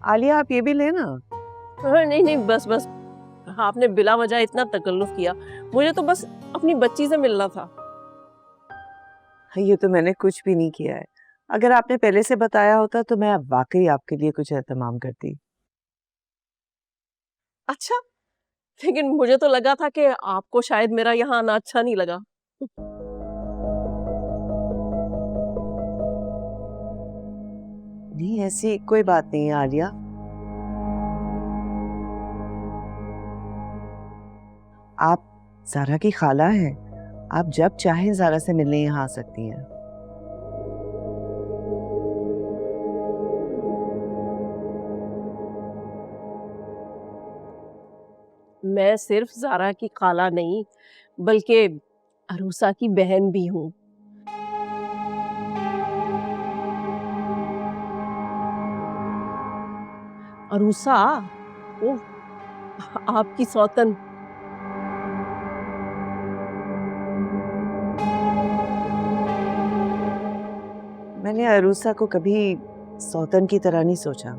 आलिया आप ये भी लेना। नहीं नहीं, बस बस, आपने बिला वजह इतना तकल्लुफ किया। मुझे तो बस अपनी बच्ची से मिलना था। ये तो मैंने कुछ भी नहीं किया है। अगर आपने पहले से बताया होता तो मैं वाकई आपके लिए कुछ एहतमाम करती। अच्छा, लेकिन मुझे तो लगा था कि आपको शायद मेरा यहाँ आना अच्छा नहीं लगा। नहीं, ऐसी कोई बात नहीं है आलिया। आप ज़ारा की खाला हैं। आप जब चाहें ज़ारा से मिलने यहाँ आ सकती हैं। मैं सिर्फ ज़ारा की खाला नहीं, बल्कि अरूसा की बहन भी हूँ। अरूसा, वो आपकी सौतन। मैंने अरूसा को कभी सौतन की तरह नहीं सोचा।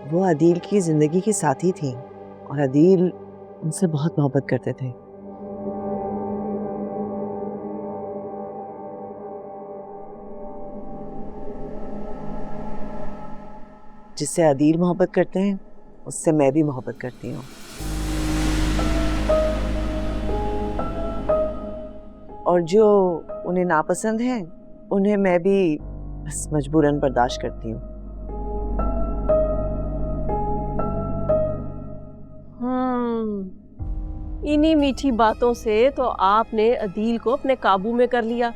वो अदील की जिंदगी की साथी थी और अदील उनसे बहुत मोहब्बत करते थे। जिससे अदील मोहब्बत करते हैं उससे मैं भी मोहब्बत करती हूँ। और जो उन्हें नापसंद हैं उन्हें मैं भी बस मजबूरन बर्दाश्त करती हूँ। इन्हीं मीठी बातों से तो आपने अदील को अपने काबू में कर लिया।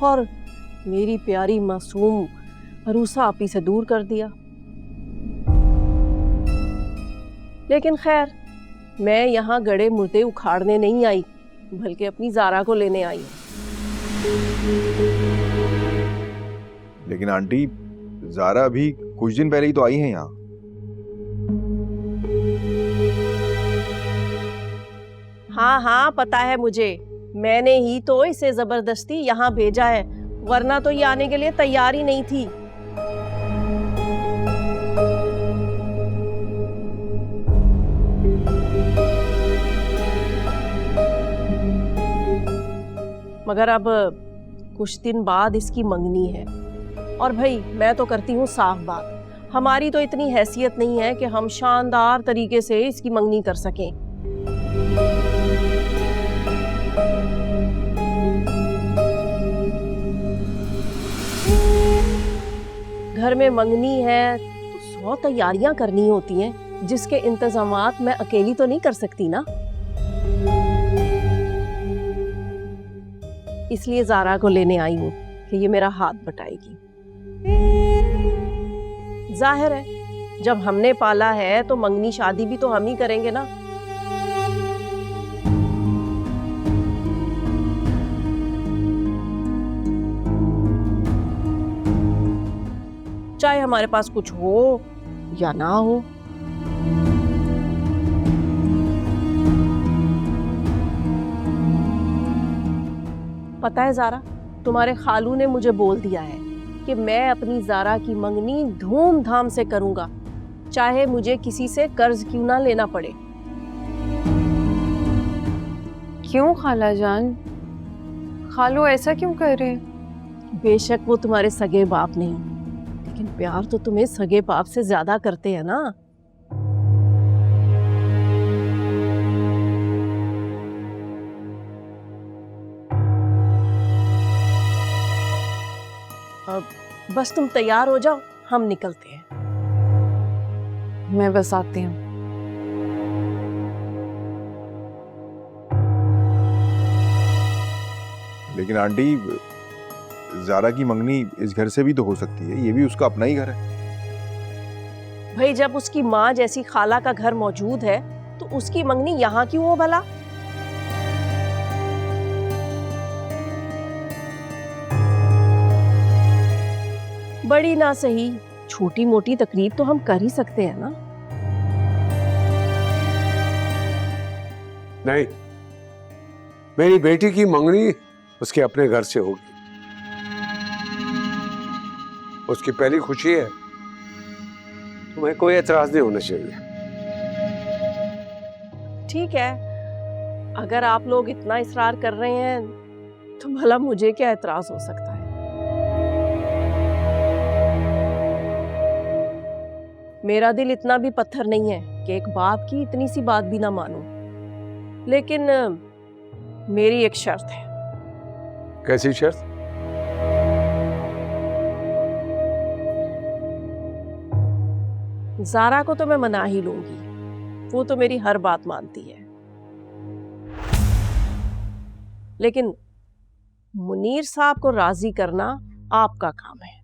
और मेरी प्यारी मासूम अरूसा आप ही से दूर कर दिया। लेकिन खैर, मैं यहाँ गड़े मुर्दे उखाड़ने नहीं आई, बल्कि अपनी ज़ारा को लेने आई हूँ। लेकिन आंटी, ज़ारा अभी कुछ दिन पहले ही तो आई हैं यहाँ। हाँ हाँ, पता है मुझे। मैंने ही तो इसे जबरदस्ती यहाँ भेजा है, वरना तो ये आने के लिए तैयार ही नहीं थी। मगर अब कुछ दिन बाद इसकी मंगनी है, और भाई मैं तो करती हूँ साफ बात, हमारी तो इतनी हैसियत नहीं है कि हम शानदार तरीके से इसकी मंगनी कर सकें। घर में मंगनी है तो 100 तैयारियां करनी होती हैं, जिसके इंतजामात मैं अकेली तो नहीं कर सकती ना। इसलिए ज़ारा को लेने आई हूँ कि ये मेरा हाथ बटाएगी। जाहिर है, जब हमने पाला है तो मंगनी शादी भी तो हम ही करेंगे ना। चाहे हमारे पास कुछ हो या ना हो। पता है ज़ारा, तुम्हारे खालू ने मुझे बोल दिया है कि मैं अपनी ज़ारा की मंगनी धूमधाम से करूंगा, चाहे मुझे किसी से कर्ज क्यों ना लेना पड़े। क्यों खाला जान? खालू ऐसा क्यों कर रहे हैं? बेशक वो तुम्हारे सगे बाप नहीं, लेकिन प्यार तो तुम्हें सगे बाप से ज्यादा करते हैं ना। अब बस तुम तैयार हो जाओ, हम निकलते हैं। मैं बस आती हूँ। लेकिन आंटी, ज़ारा की मंगनी इस घर से भी तो हो सकती है, ये भी उसका अपना ही घर है। भाई जब उसकी माँ जैसी खाला का घर मौजूद है तो उसकी मंगनी यहाँ क्यों हो भला? बड़ी ना सही, छोटी मोटी तकरीब तो हम कर ही सकते हैं ना। नहीं, मेरी बेटी की मंगनी उसके अपने घर से होगी। उसकी पहली खुशी है। तुम्हें कोई एतराज नहीं होना चाहिए। ठीक है, अगर आप लोग इतना इसरार कर रहे हैं तो भला मुझे क्या एतराज हो सकता है। मेरा दिल इतना भी पत्थर नहीं है कि एक बाप की इतनी सी बात भी ना मानूं। लेकिन मेरी एक शर्त है। कैसी शर्त? ज़ारा को तो मैं मना ही लूंगी, वो तो मेरी हर बात मानती है। लेकिन मुनीर साहब को राजी करना आपका काम है।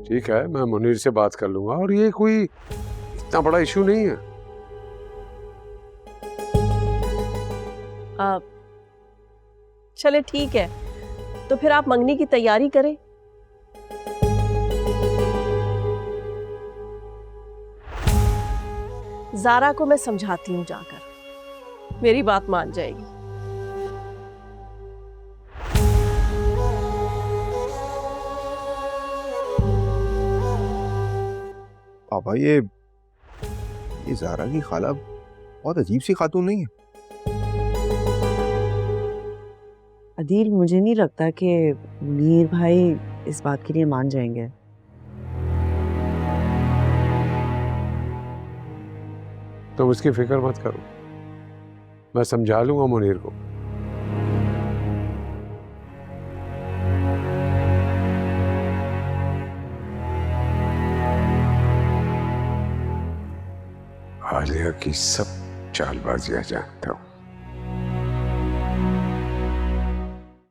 ठीक है, मैं मुनीर से बात कर लूंगा, और ये कोई इतना बड़ा इशू नहीं है। चले ठीक है, तो फिर आप मंगनी की तैयारी करें। ज़ारा को मैं समझाती हूँ जाकर, मेरी बात मान जाएगी। पापा ये ज़ारा की खाला बहुत अजीब सी खातून नहीं है? अदील, मुझे नहीं लगता कि मुनीर भाई इस बात के लिए मान जाएंगे। तुम उसकी फिक्र मत करो, मैं समझा लूंगा मुनीर को। आलिया की सब चालबाजियां जानता हूं।